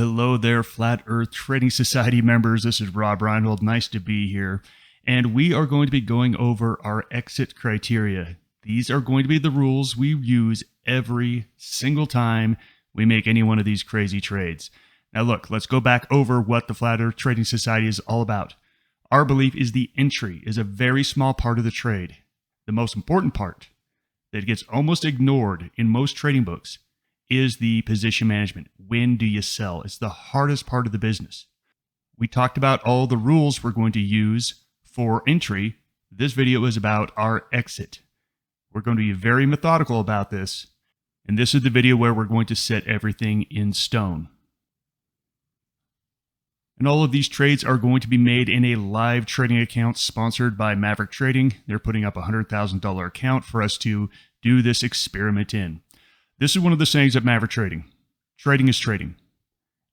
hello there, Flat Earth Trading Society members. This is Rob Reinhold. Nice to be here. And we are going to be going over our exit criteria. These are going to be the rules we use every single time we make any one of these crazy trades. Now look, let's go back over what the Flat Earth Trading Society is all about. Our belief is the entry is a very small part of the trade. The most important part that gets almost ignored in most trading books is the position management. When do you sell? It's the hardest part of the business. We talked about all the rules we're going to use for entry. This video is about our exit. We're going to be very methodical about this, and this is the video where we're going to set everything in stone. And all of these trades are going to be made in a live trading account sponsored by Maverick Trading. They're putting up a $100,000 account for us to do this experiment in. This is one of the sayings at Maverick Trading. Trading is trading.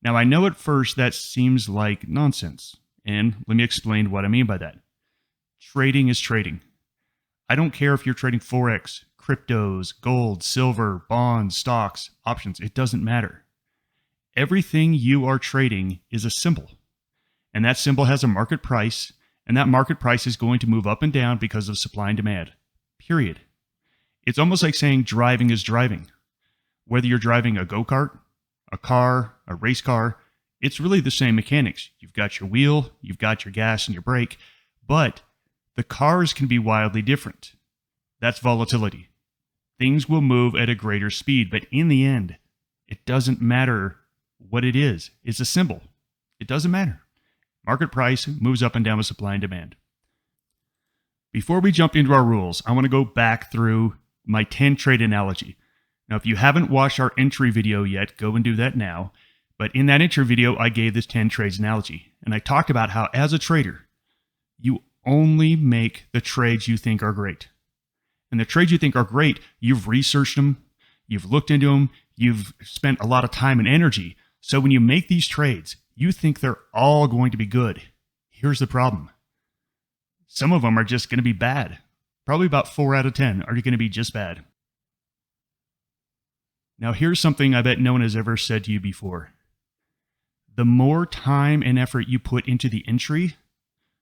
Now, I know at first that seems like nonsense, and let me explain what I mean by that. Trading is trading. I don't care if you're trading Forex, cryptos, gold, silver, bonds, stocks, options. It doesn't matter. Everything you are trading is a symbol, and that symbol has a market price, and that market price is going to move up and down because of supply and demand, period. It's almost like saying driving is driving. Whether you're driving a go-kart, a car, a race car, it's really the same mechanics. You've got your wheel, you've got your gas and your brake, but the cars can be wildly different. That's volatility. Things will move at a greater speed, but in the end, it doesn't matter what it is. It's a symbol. It doesn't matter. Market price moves up and down with supply and demand. Before we jump into our rules, I want to go back through my 10 trade analogy. Now, if you haven't watched our entry video yet, go and do that now. But in that entry video, I gave this 10 trades analogy. And I talked about how, as a trader, you only make the trades you think are great. And the trades you think are great, you've researched them, you've looked into them, you've spent a lot of time and energy. So when you make these trades, you think they're all going to be good. Here's the problem. Some of them are just going to be bad. Probably about 4 out of 10 are going to be just bad. Now, here's something I bet no one has ever said to you before. The more time and effort you put into the entry,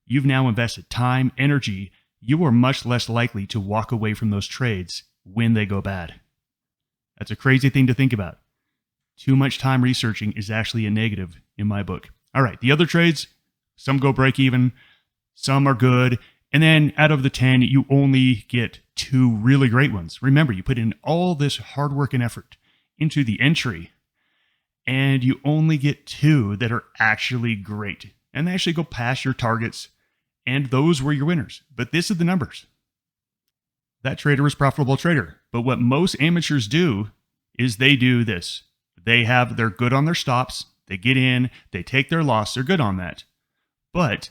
you've now invested time, energy, you are much less likely to walk away from those trades when they go bad. That's a crazy thing to think about. Too much time researching is actually a negative in my book. All right, the other trades, some go break even, some are good, and then out of the 10, you only get 2 really great ones. Remember, you put in all this hard work and effort into the entry, and you only get 2 that are actually great, and they actually go past your targets, and those were your winners. But this is the numbers. That trader was a profitable trader. But what most amateurs do is they do this. They're good on their stops. They get in, they take their loss. They're good on that. But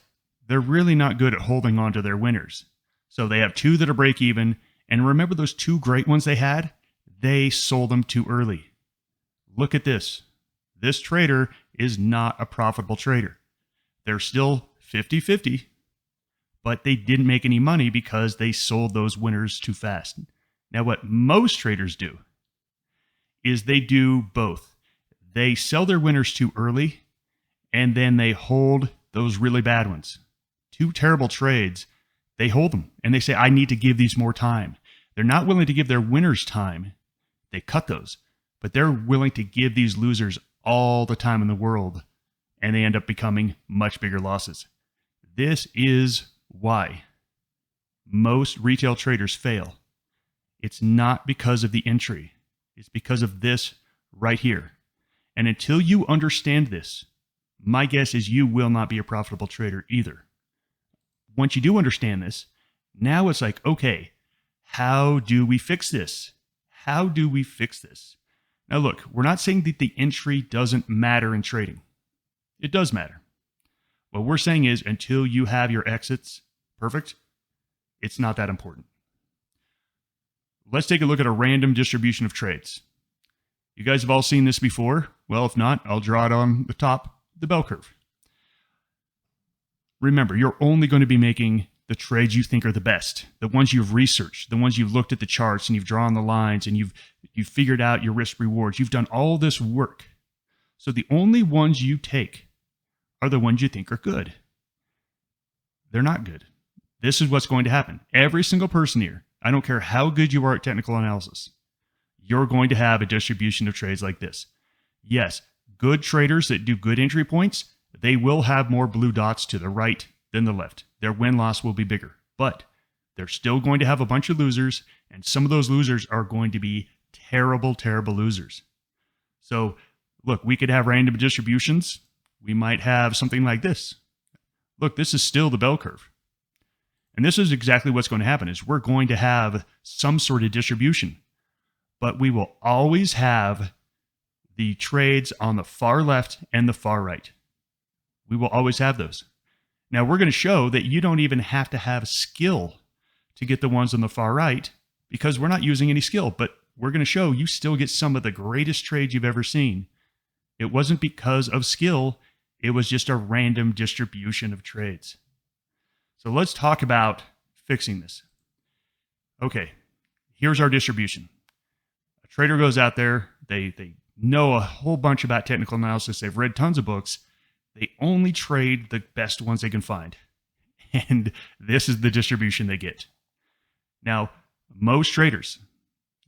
they're really not good at holding on to their winners. So they have 2 that are break even. And remember those 2 great ones they had? They sold them too early. Look at this. This trader is not a profitable trader. They're still 50-50, but they didn't make any money because they sold those winners too fast. Now, what most traders do is they do both. They sell their winners too early, and then they hold those really bad ones. 2 terrible trades, they hold them, and they say, I need to give these more time. They're not willing to give their winners time. They cut those, but they're willing to give these losers all the time in the world, and they end up becoming much bigger losses. This is why most retail traders fail. It's not because of the entry. It's because of this right here. And until you understand this, my guess is you will not be a profitable trader either. Once you do understand this, now it's like, okay, how do we fix this? How do we fix this? Now look, we're not saying that the entry doesn't matter in trading. It does matter. What we're saying is until you have your exits perfect, it's not that important. Let's take a look at a random distribution of trades. You guys have all seen this before. Well, if not, I'll draw it on the top, the bell curve. Remember, you're only going to be making the trades you think are the best, the ones you've researched, the ones you've looked at the charts and you've drawn the lines and you've figured out your risk rewards. You've done all this work. So the only ones you take are the ones you think are good. They're not good. This is what's going to happen. Every single person here, I don't care how good you are at technical analysis, you're going to have a distribution of trades like this. Yes, good traders that do good entry points, they will have more blue dots to the right than the left. Their win-loss will be bigger, but they're still going to have a bunch of losers, and some of those losers are going to be terrible, terrible losers. So, look, we could have random distributions. We might have something like this. Look, this is still the bell curve. And this is exactly what's going to happen, is we're going to have some sort of distribution, but we will always have the trades on the far left and the far right. We will always have those. Now, we're going to show that you don't even have to have skill to get the ones on the far right, because we're not using any skill, but we're going to show you still get some of the greatest trades you've ever seen. It wasn't because of skill. It was just a random distribution of trades. So let's talk about fixing this. Okay, here's our distribution. A trader goes out there, they know a whole bunch about technical analysis, they've read tons of books, they only trade the best ones they can find. And this is the distribution they get. Now, most traders,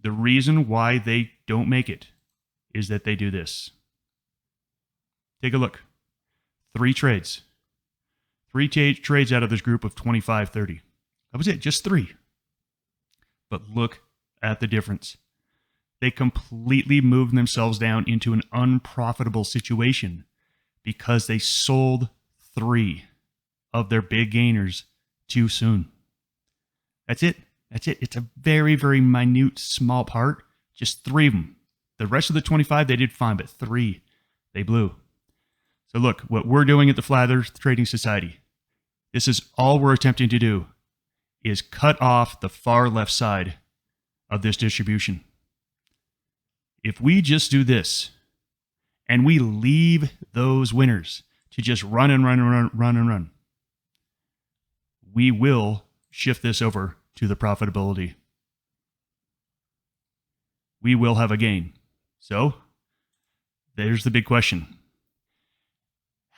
the reason why they don't make it is that they do this. Take a look. 3 trades. 3 trades out of this group of 25, 30. That was it, just 3. But look at the difference. They completely moved themselves down into an unprofitable situation because they sold 3 of their big gainers too soon. That's it. That's it. It's a very, very minute, small part. Just 3 of them. The rest of the 25, they did fine, but 3, they blew. So look, what we're doing at the Flat Earth Trading Society, this is all we're attempting to do, is cut off the far left side of this distribution. If we just do this, and we leave those winners to just run and run and run, run and run, we will shift this over to the profitability. We will have a gain. So, there's the big question.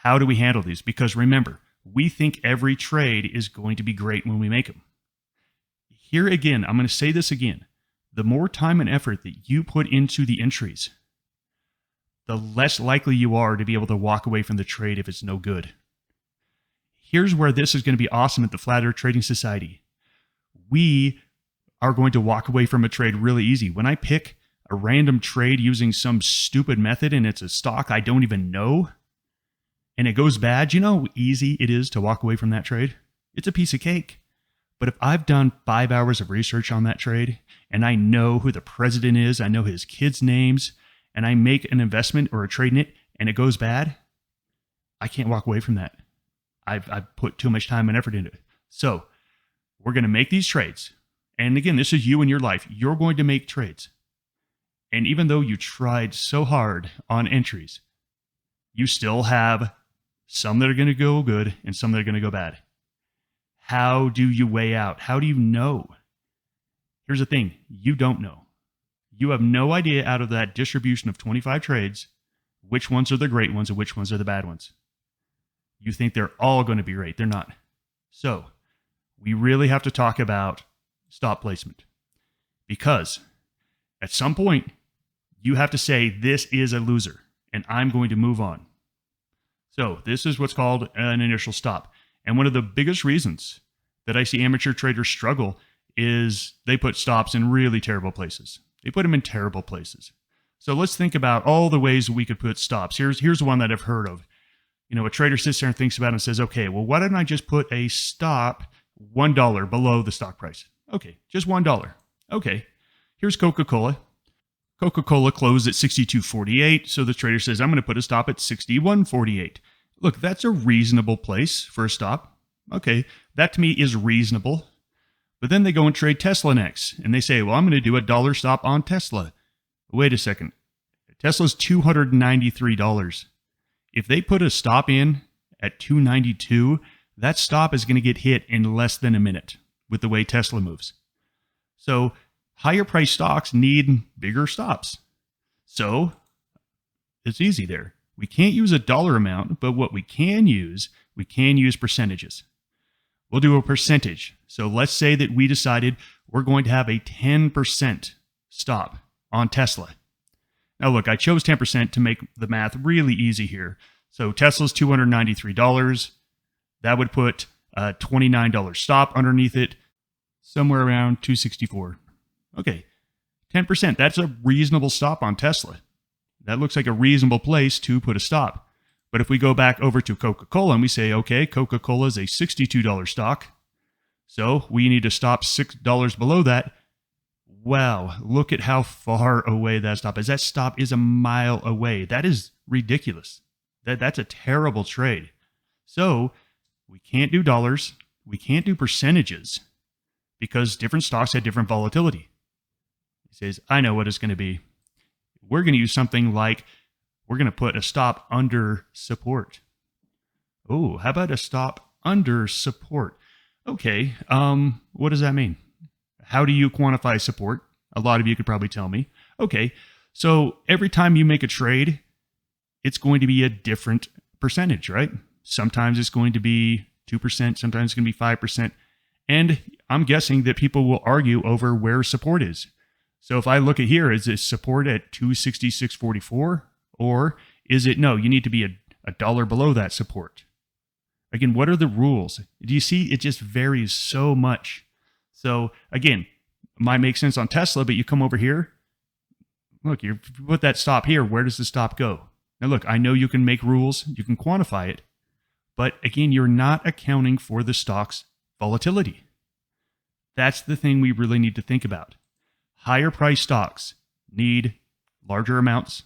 How do we handle these? Because remember, we think every trade is going to be great when we make them. Here again, I'm going to say this again. The more time and effort that you put into the entries, the less likely you are to be able to walk away from the trade if it's no good. Here's where this is going to be awesome at the Flat Earth Trading Society. We are going to walk away from a trade really easy. When I pick a random trade using some stupid method and it's a stock I don't even know, and it goes bad, you know how easy it is to walk away from that trade? It's a piece of cake. But if I've done 5 hours of research on that trade, and I know who the president is, I know his kids' names, and I make an investment or a trade in it, and it goes bad, I can't walk away from that. I've put too much time and effort into it. So we're going to make these trades. And again, this is you in your life. You're going to make trades. And even though you tried so hard on entries, you still have some that are going to go good and some that are going to go bad. How do you weigh out? How do you know? Here's the thing. You don't know. You have no idea out of that distribution of 25 trades, which ones are the great ones and which ones are the bad ones. You think they're all going to be great. They're not. So we really have to talk about stop placement, because at some point you have to say, this is a loser and I'm going to move on. So this is what's called an initial stop. And one of the biggest reasons that I see amateur traders struggle is they put stops in really terrible places. They put them in terrible places. So let's think about all the ways we could put stops. Here's one that I've heard of. You know, a trader sits there and thinks about it and says, okay, well, why don't I just put a stop $1 below the stock price? Okay, just $1. Okay, here's Coca-Cola. Coca-Cola closed at 62.48, so the trader says, I'm going to put a stop at 61.48. Look, that's a reasonable place for a stop. Okay, that to me is reasonable. But then they go and trade Tesla next, and they say, well, I'm going to do a $1 stop on Tesla. Wait a second. Tesla's $293. If they put a stop in at $292, that stop is going to get hit in less than a minute with the way Tesla moves. So higher price stocks need bigger stops. So it's easy there. We can't use a dollar amount, but what we can use percentages. We'll do a percentage. So let's say that we decided we're going to have a 10% stop on Tesla. Now look, I chose 10% to make the math really easy here. So Tesla's $293. That would put a $29 stop underneath it, somewhere around $264. Okay, 10%. That's a reasonable stop on Tesla. That looks like a reasonable place to put a stop. But if we go back over to Coca-Cola and we say, okay, Coca-Cola is a $62 stock, so we need to stop $6 below that. Wow, look at how far away that stop is. That stop is a mile away. That is ridiculous. That's a terrible trade. So we can't do dollars. We can't do percentages because different stocks have different volatility. He says, I know what it's going to be. We're going to use something like, we're going to put a stop under support. Oh, how about a stop under support? Okay, what does that mean? How do you quantify support? A lot of you could probably tell me. Okay, so every time you make a trade, it's going to be a different percentage, right? Sometimes it's going to be 2%, sometimes it's going to be 5%. And I'm guessing that people will argue over where support is. So if I look at here, is it support at 266.44? Or is it, no, you need to be a dollar below that support? Again, what are the rules? Do you see? It just varies so much. So again, might make sense on Tesla, but you come over here, look, you put that stop here, where does the stop go? Now look, I know you can make rules, you can quantify it, but again, you're not accounting for the stock's volatility. That's the thing we really need to think about. Higher price stocks need larger amounts.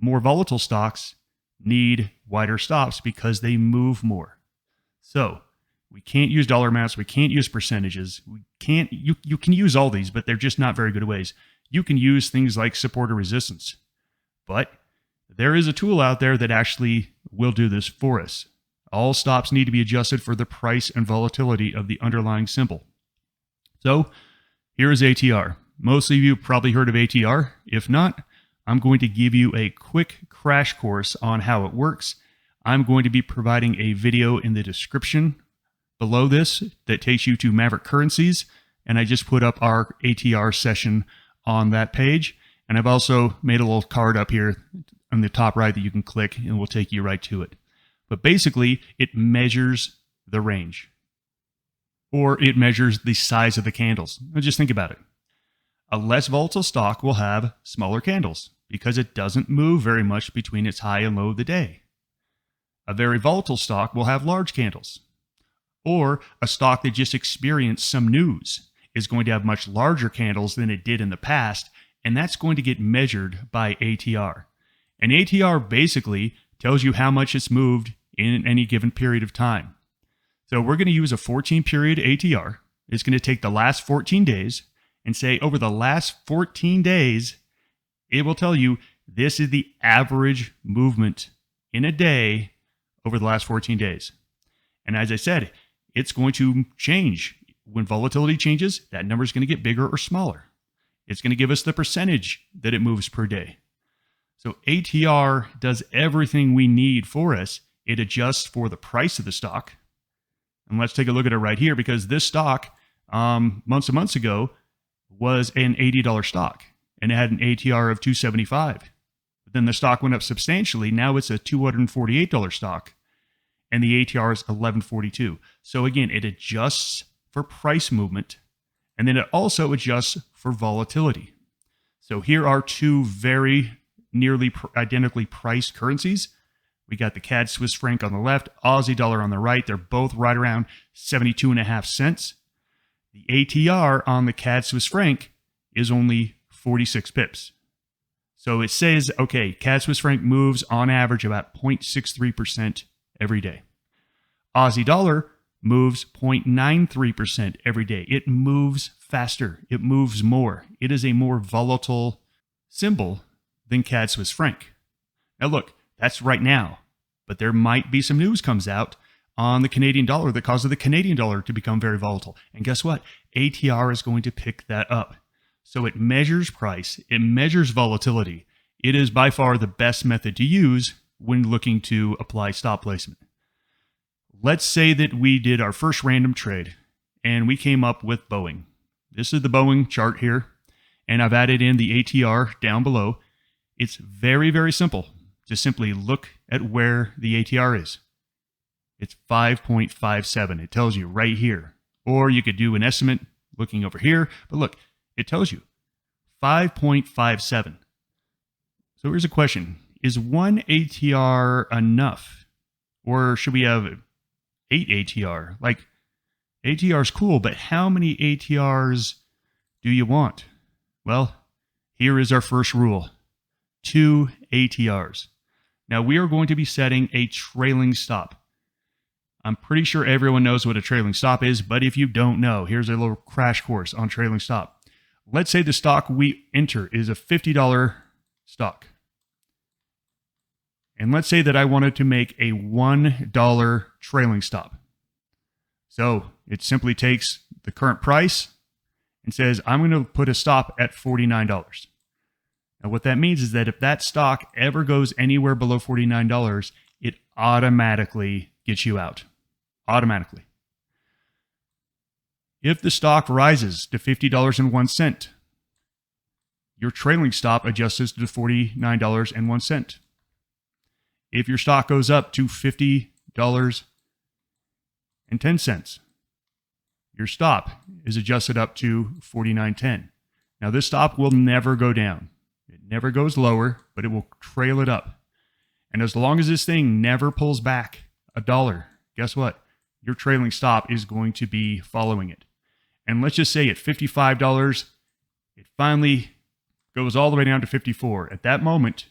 More volatile stocks need wider stops because they move more. So we can't use dollar amounts. We can't use percentages. We can't. You can use all these, but they're just not very good ways. You can use things like support or resistance, but there is a tool out there that actually will do this for us. All stops need to be adjusted for the price and volatility of the underlying symbol. So here is ATR. Most of you have probably heard of ATR. If not, I'm going to give you a quick crash course on how it works. I'm going to be providing a video in the description below this that takes you to Maverick Currencies, and I just put up our ATR session on that page. And I've also made a little card up here on the top right that you can click and will take you right to it. But basically, it measures the range, or it measures the size of the candles. Now just think about it. A less volatile stock will have smaller candles because it doesn't move very much between its high and low of the day. A very volatile stock will have large candles. Or a stock that just experienced some news is going to have much larger candles than it did in the past, and that's going to get measured by ATR. And ATR basically tells you how much it's moved in any given period of time. So we're going to use a 14-period ATR. It's going to take the last 14 days and say over the last 14 days, it will tell you this is the average movement in a day over the last 14 days. And as I said, it's going to change. When volatility changes, that number is going to get bigger or smaller. It's going to give us the percentage that it moves per day. So ATR does everything we need for us. It adjusts for the price of the stock. And let's take a look at it right here, because this stock months and months ago was an $80 stock, and it had an ATR of 275. But then the stock went up substantially. Now it's a $248 stock, and the ATR is 1142. So again, it adjusts for price movement, and then it also adjusts for volatility. So here are two very nearly identically priced currencies. We got the CAD Swiss franc on the left, Aussie dollar on the right. They're both right around 72.5 cents. The ATR on the CAD Swiss franc is only 46 pips. So it says, okay, CAD Swiss franc moves on average about 0.63% every day. Aussie dollar moves 0.93% every day. It moves faster. It moves more. It is a more volatile symbol than CAD Swiss franc. Now look, that's right now, but there might be some news comes out on the Canadian dollar that causes the Canadian dollar to become very volatile. And guess what? ATR is going to pick that up. So it measures price, it measures volatility, It is by far the best method to use when looking to apply stop placement. Let's say that we did our first random trade and we came up with Boeing. This is the Boeing chart here, and I've added in the ATR down below. It's very, very simple. Just simply look at where the ATR is. It's 5.57. It tells you right here. Or you could do an estimate looking over here, but look, it tells you 5.57. So here's a question. Is one ATR enough? Or should we have 8 ATR? Like, ATR is cool, but how many ATRs do you want? Well, here is our first rule. 2 ATRs. Now we are going to be setting a trailing stop. I'm pretty sure everyone knows what a trailing stop is, but if you don't know, here's a little crash course on trailing stop. Let's say the stock we enter is a $50 stock. And let's say that I wanted to make a $1 trailing stop. So it simply takes the current price and says, I'm going to put a stop at $49. Now what that means is that if that stock ever goes anywhere below $49, it automatically gets you out. Automatically. If the stock rises to $50.01, your trailing stop adjusts to $49.01. If your stock goes up to $50.10, your stop is adjusted up to $49.10. Now this stop will never go down. It never goes lower, but it will trail it up. And as long as this thing never pulls back $1, guess what? Your trailing stop is going to be following it. And let's just say at $55, it finally goes all the way down to $54. At that moment,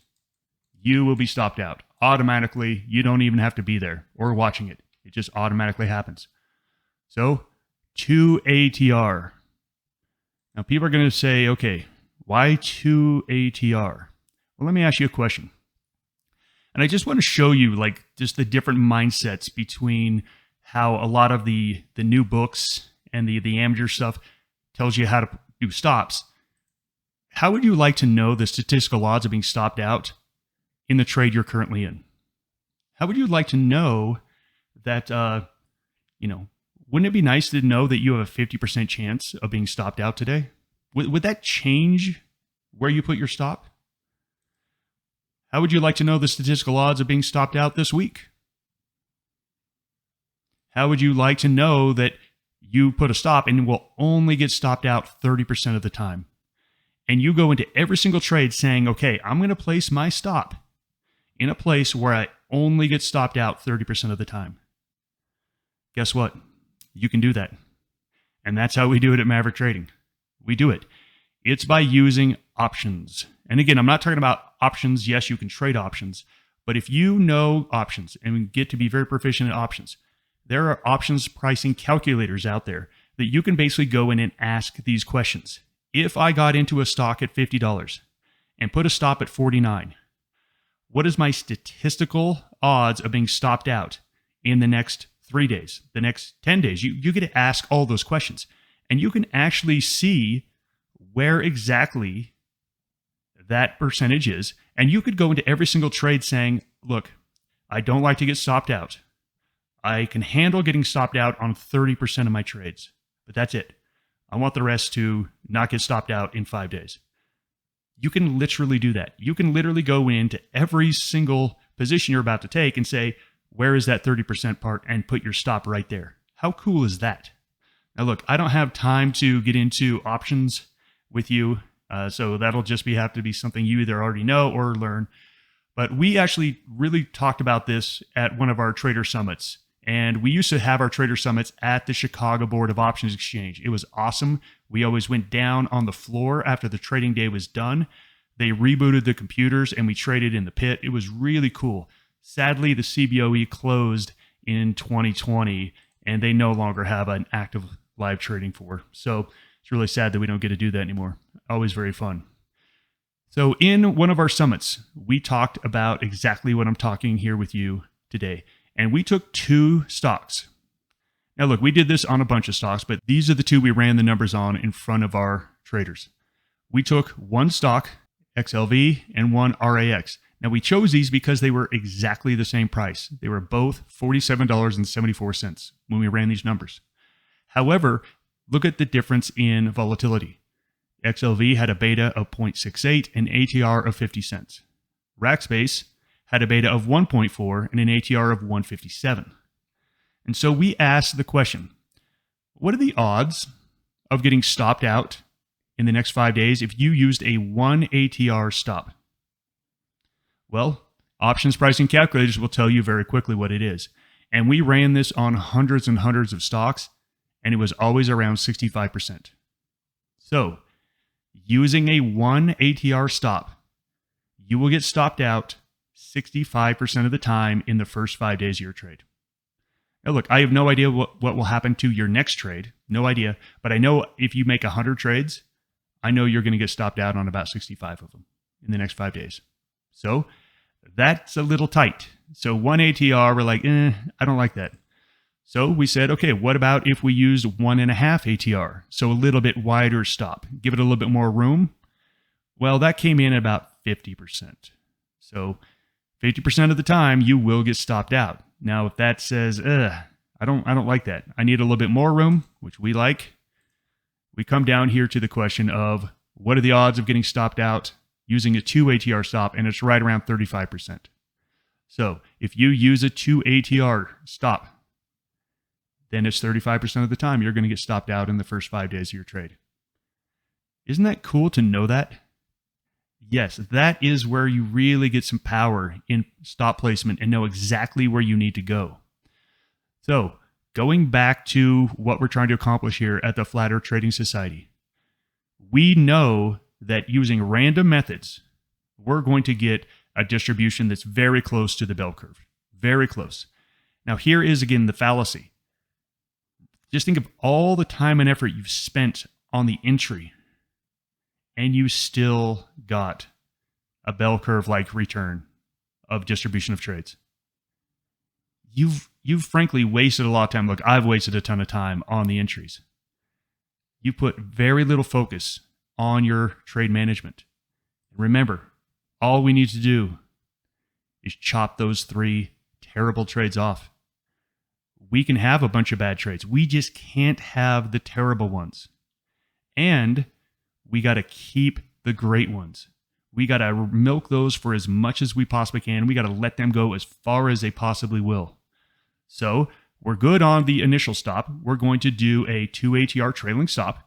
you will be stopped out. Automatically, you don't even have to be there or watching it. It just automatically happens. So, 2 ATR. Now, people are going to say, okay, why 2 ATR? Well, let me ask you a question. And I just want to show you like just the different mindsets between how a lot of the new books and the amateur stuff tells you how to do stops. How would you like to know the statistical odds of being stopped out in the trade you're currently in? How would you like to know that, wouldn't it be nice to know that you have a 50% chance of being stopped out today? Would that change where you put your stop? How would you like to know the statistical odds of being stopped out this week? How would you like to know that you put a stop and will only get stopped out 30% of the time? And you go into every single trade saying, okay, I'm going to place my stop in a place where I only get stopped out 30% of the time. Guess what? You can do that. And that's how we do it at Maverick Trading. We do it. It's by using options. And again, I'm not talking about options. Yes, you can trade options. But if you know options and get to be very proficient at options, there are options pricing calculators out there that you can basically go in and ask these questions. If I got into a stock at $50 and put a stop at $49, what is my statistical odds of being stopped out in the next 3 days, the next 10 days? You get to ask all those questions. And you can actually see where exactly that percentage is. And you could go into every single trade saying, look, I don't like to get stopped out. I can handle getting stopped out on 30% of my trades, but that's it. I want the rest to not get stopped out in 5 days. You can literally do that. You can literally go into every single position you're about to take and say, where is that 30% part, and put your stop right there. How cool is that? Now, look, I don't have time to get into options with you, so that'll just have to be something you either already know or learn. But we actually really talked about this at one of our trader summits. And we used to have our trader summits at the Chicago Board of Options Exchange. It was awesome. We always went down on the floor after the trading day was done. They rebooted the computers and we traded in the pit. It was really cool. Sadly, the CBOE closed in 2020 and they no longer have an active live trading floor. So it's really sad that we don't get to do that anymore. Always very fun. So in one of our summits, we talked about exactly what I'm talking here with you today. And we took 2 stocks. Now, look, we did this on a bunch of stocks, but these are the 2 we ran the numbers on in front of our traders. We took one stock XLV and one RAX. Now, we chose these because they were exactly the same price. They were both $47.74 when we ran these numbers. However, look at the difference in volatility. XLV had a beta of 0.68 and ATR of 50 cents. Rackspace had a beta of 1.4 and an ATR of 157. And so we asked the question, what are the odds of getting stopped out in the next 5 days if you used a 1 ATR stop? Well, options pricing calculators will tell you very quickly what it is. And we ran this on hundreds and hundreds of stocks, and it was always around 65%. So, using a 1 ATR stop, you will get stopped out 65% of the time in the first 5 days of your trade. Now look, I have no idea what will happen to your next trade. No idea. But I know if you make 100 trades, I know you're going to get stopped out on about 65 of them in the next 5 days. So that's a little tight. So 1 ATR, we're like, I don't like that. So we said, okay, what about if we used 1.5 ATR? So a little bit wider stop, give it a little bit more room. Well, that came in at about 50%. So 50% of the time you will get stopped out. Now, if that says, I don't like that. I need a little bit more room, which we like. We come down here to the question of what are the odds of getting stopped out using a 2 ATR stop, and it's right around 35%. So if you use a 2 ATR stop, then it's 35% of the time you're going to get stopped out in the first 5 days of your trade. Isn't that cool to know that? Yes, that is where you really get some power in stop placement and know exactly where you need to go. So going back to what we're trying to accomplish here at the Flat Earth Trading Society, we know that using random methods, we're going to get a distribution that's very close to the bell curve. Very close. Now, here is, again, the fallacy. Just think of all the time and effort you've spent on the entry, and you still got a bell curve-like return of distribution of trades. You've frankly wasted a lot of time. Look, I've wasted a ton of time on the entries. You put very little focus on your trade management. Remember, all we need to do is chop those 3 terrible trades off. We can have a bunch of bad trades. We just can't have the terrible ones. And we got to keep the great ones. We got to milk those for as much as we possibly can. We got to let them go as far as they possibly will. So we're good on the initial stop. We're going to do a 2 ATR trailing stop.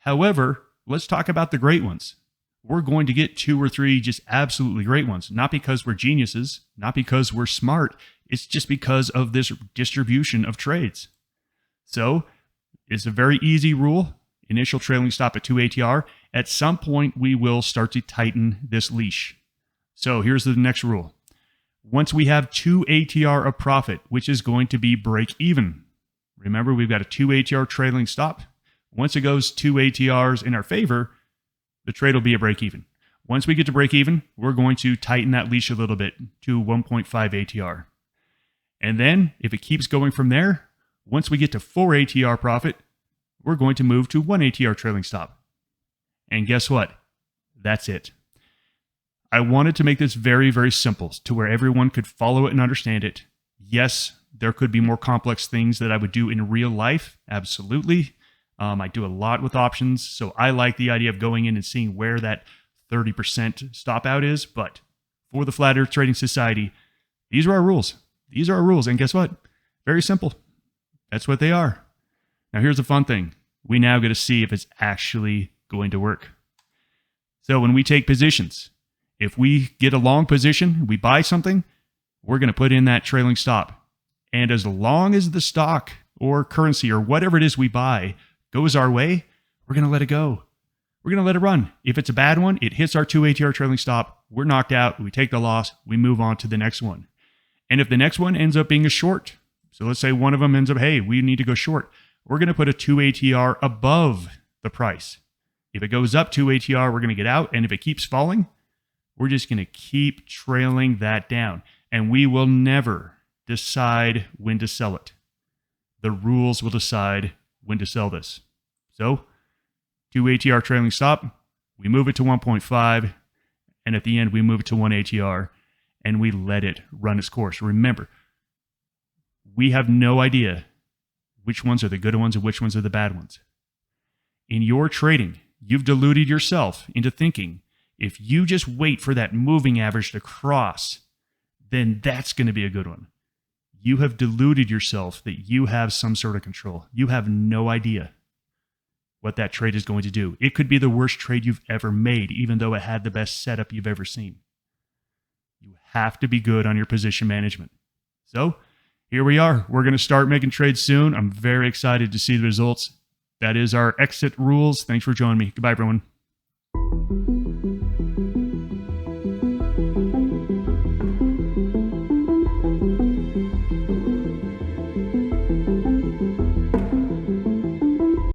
However, let's talk about the great ones. We're going to get 2 or 3 just absolutely great ones. Not because we're geniuses, not because we're smart. It's just because of this distribution of trades. So it's a very easy rule. Initial trailing stop at 2 ATR. At some point, we will start to tighten this leash. So here's the next rule. Once we have 2 ATR of profit, which is going to be break even. Remember, we've got a 2 ATR trailing stop. Once it goes 2 ATRs in our favor, the trade will be a break even. Once we get to break even, we're going to tighten that leash a little bit to 1.5 ATR. And then if it keeps going from there, once we get to 4 ATR profit, we're going to move to 1 ATR trailing stop. And guess what? That's it. I wanted to make this very, very simple to where everyone could follow it and understand it. Yes, there could be more complex things that I would do in real life. Absolutely. I do a lot with options, so I like the idea of going in and seeing where that 30% stop out is. But for the Flat Earth Trading Society, these are our rules. These are our rules. And guess what? Very simple. That's what they are. Now, here's the fun thing. We now get to see if it's actually going to work. So when we take positions, if we get a long position, we buy something, we're going to put in that trailing stop. And as long as the stock or currency or whatever it is we buy goes our way, we're going to let it go. We're going to let it run. If it's a bad one, it hits our 2 ATR trailing stop, we're knocked out, we take the loss, we move on to the next one. And if the next one ends up being a short, so let's say one of them ends up, hey, we need to go short, we're going to put a 2 ATR above the price. If it goes up 2 ATR, we're going to get out. And if it keeps falling, we're just going to keep trailing that down. And we will never decide when to sell it. The rules will decide when to sell this. So 2 ATR trailing stop, We move it to 1.5, and at the end, we move it to 1 ATR, and we let it run its course. Remember, we have no idea which ones are the good ones and which ones are the bad ones. In your trading, you've deluded yourself into thinking if you just wait for that moving average to cross, then that's going to be a good one. You have deluded yourself that you have some sort of control. You have no idea what that trade is going to do. It could be the worst trade you've ever made, even though it had the best setup you've ever seen. You have to be good on your position management. So here we are. We're going to start making trades soon. I'm very excited to see the results. That is our exit rules. Thanks for joining me. Goodbye, everyone.